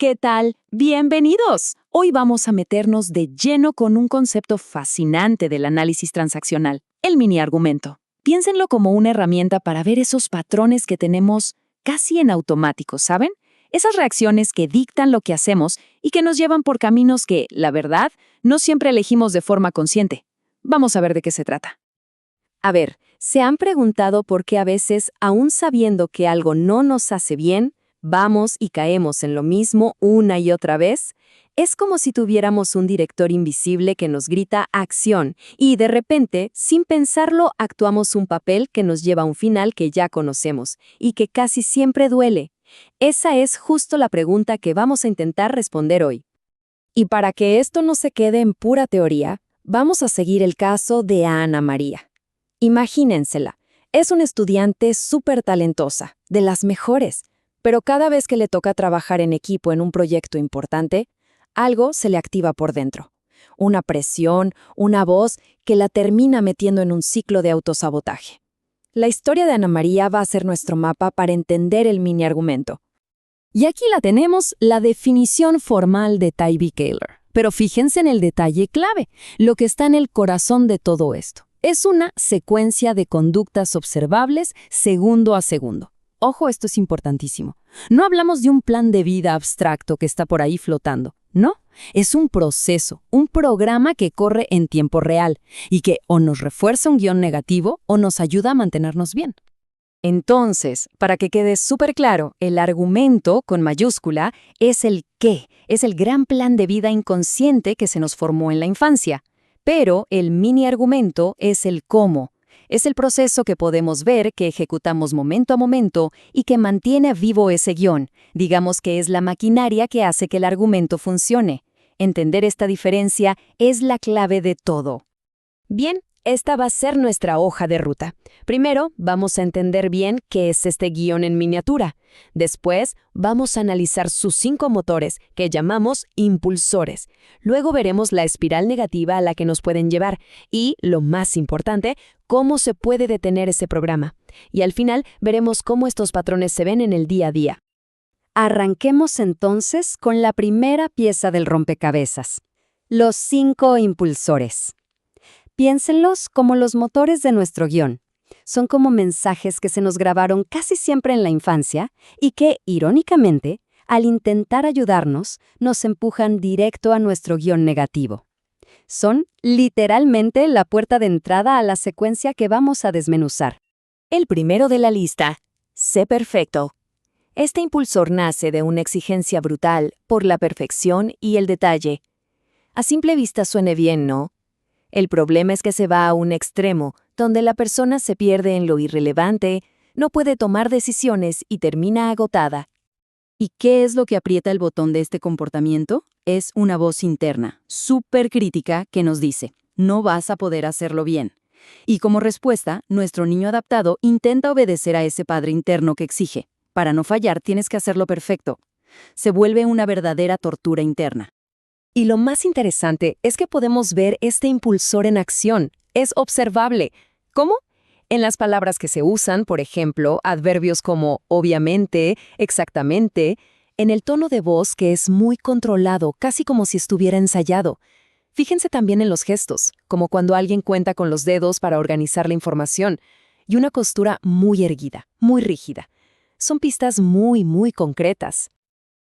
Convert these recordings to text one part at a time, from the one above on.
¿Qué tal? Bienvenidos. Hoy vamos a meternos de lleno con un concepto fascinante del análisis transaccional, el mini argumento. Piénsenlo como una herramienta para ver esos patrones que tenemos casi en automático, ¿saben? Esas reacciones que dictan lo que hacemos y que nos llevan por caminos que, la verdad, no siempre elegimos de forma consciente. Vamos a ver de qué se trata. A ver, ¿se han preguntado por qué a veces, aún sabiendo que algo no nos hace bien, vamos y caemos en lo mismo una y otra vez? Es como si tuviéramos un director invisible que nos grita acción y de repente, sin pensarlo, actuamos un papel que nos lleva a un final que ya conocemos y que casi siempre duele. Esa es justo la pregunta que vamos a intentar responder hoy. Y para que esto no se quede en pura teoría, vamos a seguir el caso de Ana María. Imagínensela, es una estudiante súper talentosa, de las mejores, pero cada vez que le toca trabajar en equipo en un proyecto importante, algo se le activa por dentro. Una presión, una voz que la termina metiendo en un ciclo de autosabotaje. La historia de Ana María va a ser nuestro mapa para entender el mini argumento. Y aquí la tenemos, la definición formal de Tybee Keller. Pero fíjense en el detalle clave, lo que está en el corazón de todo esto. Es una secuencia de conductas observables segundo a segundo. Ojo, esto es importantísimo. No hablamos de un plan de vida abstracto que está por ahí flotando. No, es un proceso, un programa que corre en tiempo real y que o nos refuerza un guión negativo o nos ayuda a mantenernos bien. Entonces, para que quede súper claro, el argumento, con mayúscula, es el qué, es el gran plan de vida inconsciente que se nos formó en la infancia. Pero el mini argumento es el cómo. Es el proceso que podemos ver, que ejecutamos momento a momento y que mantiene vivo ese guión. Digamos que es la maquinaria que hace que el argumento funcione. Entender esta diferencia es la clave de todo. Bien, esta va a ser nuestra hoja de ruta. Primero, vamos a entender bien qué es este guión en miniatura. Después, vamos a analizar sus 5 motores, que llamamos impulsores. Luego veremos la espiral negativa a la que nos pueden llevar y, lo más importante, cómo se puede detener ese programa. Y al final, veremos cómo estos patrones se ven en el día a día. Arranquemos entonces con la primera pieza del rompecabezas. Los 5 impulsores. Piénsenlos como los motores de nuestro guión. Son como mensajes que se nos grabaron casi siempre en la infancia y que, irónicamente, al intentar ayudarnos, nos empujan directo a nuestro guión negativo. Son, literalmente, la puerta de entrada a la secuencia que vamos a desmenuzar. El primero de la lista, sé perfecto. Este impulsor nace de una exigencia brutal por la perfección y el detalle. A simple vista suene bien, ¿no? El problema es que se va a un extremo, donde la persona se pierde en lo irrelevante, no puede tomar decisiones y termina agotada. ¿Y qué es lo que aprieta el botón de este comportamiento? Es una voz interna, súper crítica, que nos dice, no vas a poder hacerlo bien. Y como respuesta, nuestro niño adaptado intenta obedecer a ese padre interno que exige. Para no fallar, tienes que hacerlo perfecto. Se vuelve una verdadera tortura interna. Y lo más interesante es que podemos ver este impulsor en acción. Es observable. ¿Cómo? En las palabras que se usan, por ejemplo, adverbios como obviamente, exactamente, en el tono de voz que es muy controlado, casi como si estuviera ensayado. Fíjense también en los gestos, como cuando alguien cuenta con los dedos para organizar la información, y una postura muy erguida, muy rígida. Son pistas muy concretas.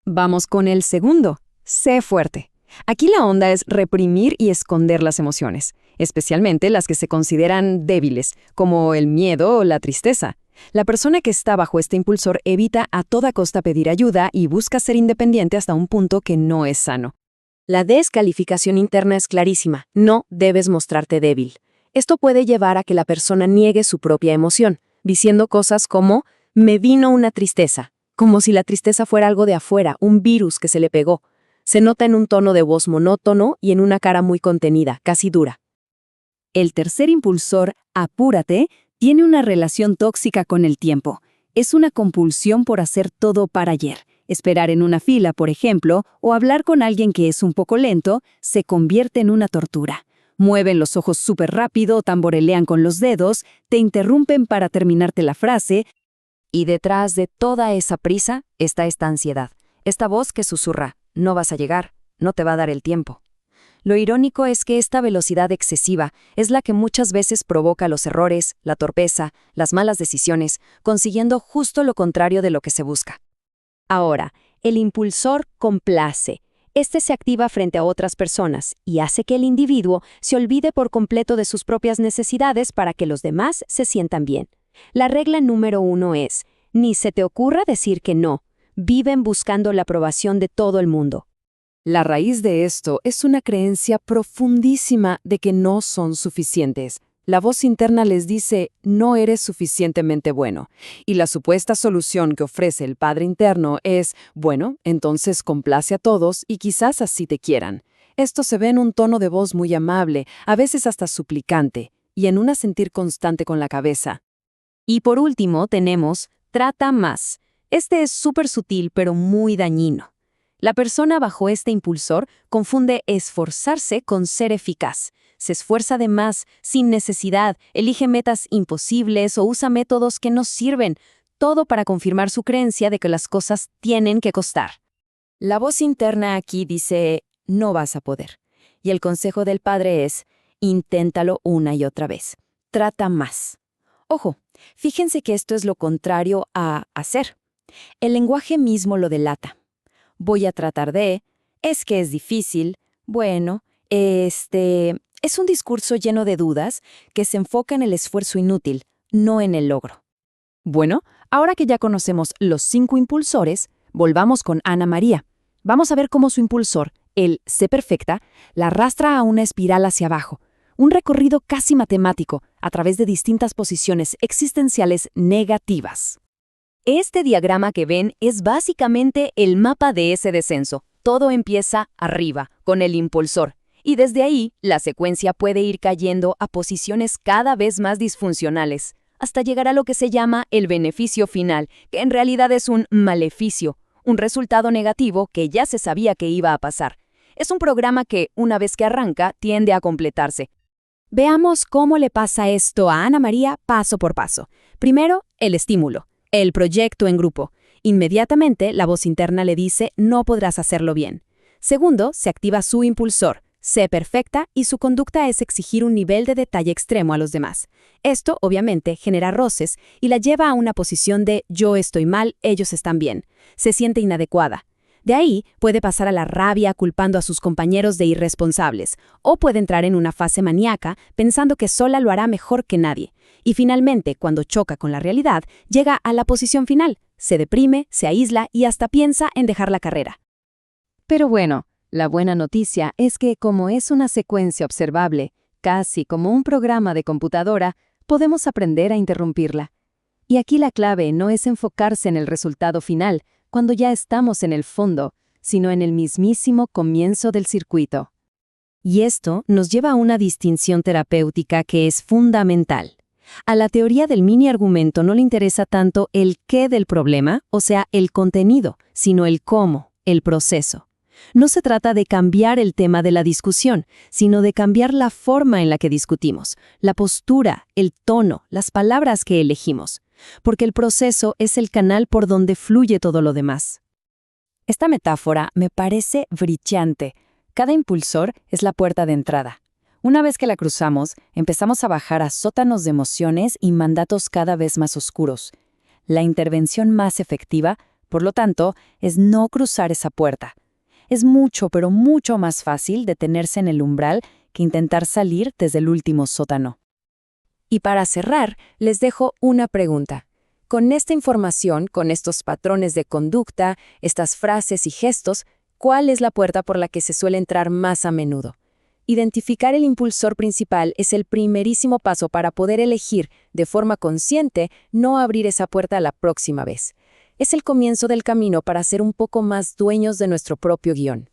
Vamos con el segundo. Sé fuerte. Aquí la onda es reprimir y esconder las emociones, especialmente las que se consideran débiles, como el miedo o la tristeza. La persona que está bajo este impulsor evita a toda costa pedir ayuda y busca ser independiente hasta un punto que no es sano. La descalificación interna es clarísima. No debes mostrarte débil. Esto puede llevar a que la persona niegue su propia emoción, diciendo cosas como «me vino una tristeza», como si la tristeza fuera algo de afuera, un virus que se le pegó. Se nota en un tono de voz monótono y en una cara muy contenida, casi dura. El tercer impulsor, apúrate, tiene una relación tóxica con el tiempo. Es una compulsión por hacer todo para ayer. Esperar en una fila, por ejemplo, o hablar con alguien que es un poco lento, se convierte en una tortura. Mueven los ojos súper rápido, tamborelean con los dedos, te interrumpen para terminarte la frase, y detrás de toda esa prisa está esta ansiedad. Esta voz que susurra, no vas a llegar, no te va a dar el tiempo. Lo irónico es que esta velocidad excesiva es la que muchas veces provoca los errores, la torpeza, las malas decisiones, consiguiendo justo lo contrario de lo que se busca. Ahora, el impulsor complace. Este se activa frente a otras personas y hace que el individuo se olvide por completo de sus propias necesidades para que los demás se sientan bien. La regla número 1 es, ni se te ocurra decir que no. Viven buscando la aprobación de todo el mundo. La raíz de esto es una creencia profundísima de que no son suficientes. La voz interna les dice, no eres suficientemente bueno. Y la supuesta solución que ofrece el padre interno es, bueno, entonces complace a todos y quizás así te quieran. Esto se ve en un tono de voz muy amable, a veces hasta suplicante, y en un asentir constante con la cabeza. Y por último tenemos, trata más. Este es súper sutil pero muy dañino. La persona bajo este impulsor confunde esforzarse con ser eficaz. Se esfuerza de más, sin necesidad, elige metas imposibles o usa métodos que no sirven, todo para confirmar su creencia de que las cosas tienen que costar. La voz interna aquí dice, no vas a poder. Y el consejo del padre es, inténtalo una y otra vez. Trata más. Ojo, fíjense que esto es lo contrario a hacer. El lenguaje mismo lo delata. Voy a tratar de, es que es difícil, bueno, es un discurso lleno de dudas que se enfoca en el esfuerzo inútil, no en el logro. Bueno, ahora que ya conocemos los 5 impulsores, volvamos con Ana María. Vamos a ver cómo su impulsor, el sé perfecta, la arrastra a una espiral hacia abajo, un recorrido casi matemático a través de distintas posiciones existenciales negativas. Este diagrama que ven es básicamente el mapa de ese descenso. Todo empieza arriba, con el impulsor, y desde ahí la secuencia puede ir cayendo a posiciones cada vez más disfuncionales, hasta llegar a lo que se llama el beneficio final, que en realidad es un maleficio, un resultado negativo que ya se sabía que iba a pasar. Es un programa que, una vez que arranca, tiende a completarse. Veamos cómo le pasa esto a Ana María paso por paso. Primero, el estímulo. El proyecto en grupo. Inmediatamente, la voz interna le dice, no podrás hacerlo bien. Segundo, se activa su impulsor, sé perfecta, y su conducta es exigir un nivel de detalle extremo a los demás. Esto, obviamente, genera roces y la lleva a una posición de yo estoy mal, ellos están bien. Se siente inadecuada. De ahí puede pasar a la rabia culpando a sus compañeros de irresponsables, o puede entrar en una fase maníaca pensando que sola lo hará mejor que nadie. Y finalmente, cuando choca con la realidad, llega a la posición final, se deprime, se aísla y hasta piensa en dejar la carrera. Pero bueno, la buena noticia es que como es una secuencia observable, casi como un programa de computadora, podemos aprender a interrumpirla. Y aquí la clave no es enfocarse en el resultado final, cuando ya estamos en el fondo, sino en el mismísimo comienzo del circuito. Y esto nos lleva a una distinción terapéutica que es fundamental. A la teoría del mini argumento no le interesa tanto el qué del problema, o sea, el contenido, sino el cómo, el proceso. No se trata de cambiar el tema de la discusión, sino de cambiar la forma en la que discutimos, la postura, el tono, las palabras que elegimos, porque el proceso es el canal por donde fluye todo lo demás. Esta metáfora me parece brillante. Cada impulsor es la puerta de entrada. Una vez que la cruzamos, empezamos a bajar a sótanos de emociones y mandatos cada vez más oscuros. La intervención más efectiva, por lo tanto, es no cruzar esa puerta. Es mucho, pero mucho más fácil detenerse en el umbral que intentar salir desde el último sótano. Y para cerrar, les dejo una pregunta. Con esta información, con estos patrones de conducta, estas frases y gestos, ¿cuál es la puerta por la que se suele entrar más a menudo? Identificar el impulsor principal es el primerísimo paso para poder elegir, de forma consciente, no abrir esa puerta la próxima vez. Es el comienzo del camino para ser un poco más dueños de nuestro propio guión.